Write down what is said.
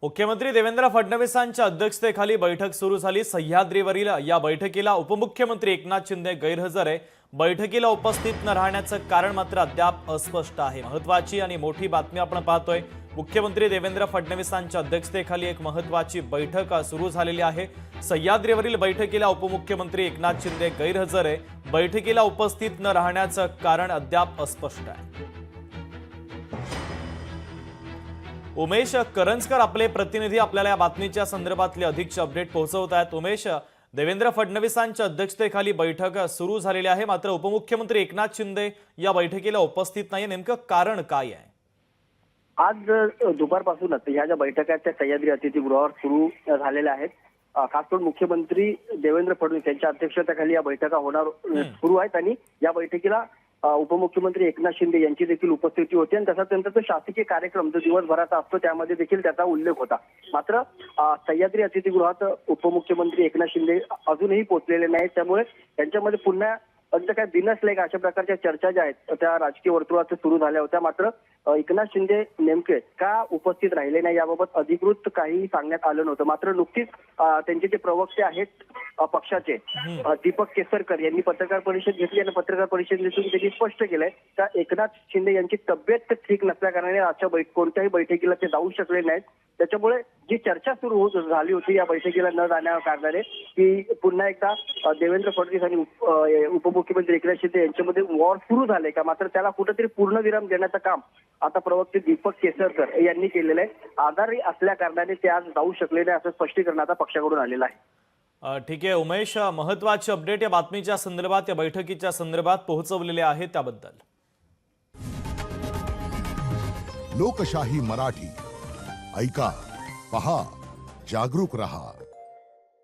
मुख्यमंत्री देवेंद्र फडणवीसांच्या अध्यक्षतेखाली बैठक सुरू झाली। सह्याद्रीवरील या बैठकीला उपमुख्यमंत्री एकनाथ शिंदे गैरहजर आहे। बैठकीला उपस्थित न राहण्याचं कारण मात्र अद्याप अस्पष्ट आहे। महत्त्वाची आणि मोठी बातमी आपण पाहतोय। मुख्यमंत्री देवेंद्र फडणवीसांच्या अध्यक्षतेखाली एक महत्त्वाची बैठक सुरू झालेली आहे। सह्याद्रीवरील बैठकीला उपमुख्यमंत्री एकनाथ शिंदे गैरहजर आहे। बैठकीला उपस्थित न राहण्याचं कारण अद्याप अस्पष्ट आहे। उमेश करंजकर आपले प्रतिनिधी आपल्याला या बातमीच्या संदर्भातले अधिकचे अपडेट पोहोचवत आहेत। उमेश, देवेंद्र फडणवीसांच्या अध्यक्षतेखाली बैठक सुरू झालेली आहे, मात्र उपमुख्यमंत्री एकनाथ शिंदे या बैठकीला उपस्थित नाहीये। नेमकं कारण काय आहे? आज दुपारपासूनच ह्या ज्या बैठका आहेत त्या सह्याद्री अतिथीगृहावर सुरू झालेल्या आहेत। खास करून मुख्यमंत्री देवेंद्र फडणवीस यांच्या अध्यक्षतेखाली या बैठका होणार सुरू आहेत आणि या बैठकीला उपमुख्यमंत्री एकनाथ शिंदे यांची देखील उपस्थिती होती आणि तसा त्यांचा जो शासकीय कार्यक्रम जो दिवसभराचा असतो त्यामध्ये देखील त्याचा उल्लेख होता। मात्र सह्याद्री अतिथीगृहात उपमुख्यमंत्री एकनाथ शिंदे अजूनही पोहोचलेले नाहीत, त्यामुळे त्यांच्यामध्ये पुन्हा काय बिनसले का अशा प्रकारच्या चर्चा ज्या आहेत त्या राजकीय वर्तुळात सुरू झाल्या होत्या। मात्र एकनाथ शिंदे नेमके का उपस्थित राहिले नाही याबाबत अधिकृत काही सांगण्यात आलं नव्हतं। मात्र नुकतीच त्यांचे जे प्रवक्ते आहेत पक्षाचे दीपक केसरकर यांनी पत्रकार परिषद घेतली आणि पत्रकार परिषदेतून त्यांनी स्पष्ट केलंय का एकनाथ शिंदे यांची तब्येत ठीक नसल्या कारणाने आजच्या कोणत्याही बैठकीला ते जाऊ शकले नाहीत। त्याच्यामुळे जी चर्चा सुरू झाली होती या बैठकीला न जाण्या कारणाने की पुन्हा एकदा देवेंद्र फडणवीस आणि उपमुख्यमंत्री एकनाथ शिंदे यांच्यामध्ये वॉर सुरू झाले का, मात्र त्याला कुठेतरी पूर्णविराम देण्याचं काम आता प्रवक्ते दीपक केसरकर यांनी केलेलं आहे। आजारी असल्या कारणाने ते आज जाऊ शकले नाही असं स्पष्टीकरण आता पक्षाकडून आलेलं आहे। ठीक आहे उमेश, महत्त्वाचे अपडेट या बातमीच्या संदर्भात, या बैठकीच्या संदर्भात पोहोचवलेले आहे त्याबद्दल। लोकशाही मराठी ऐका, पहा, जागरूक रहा।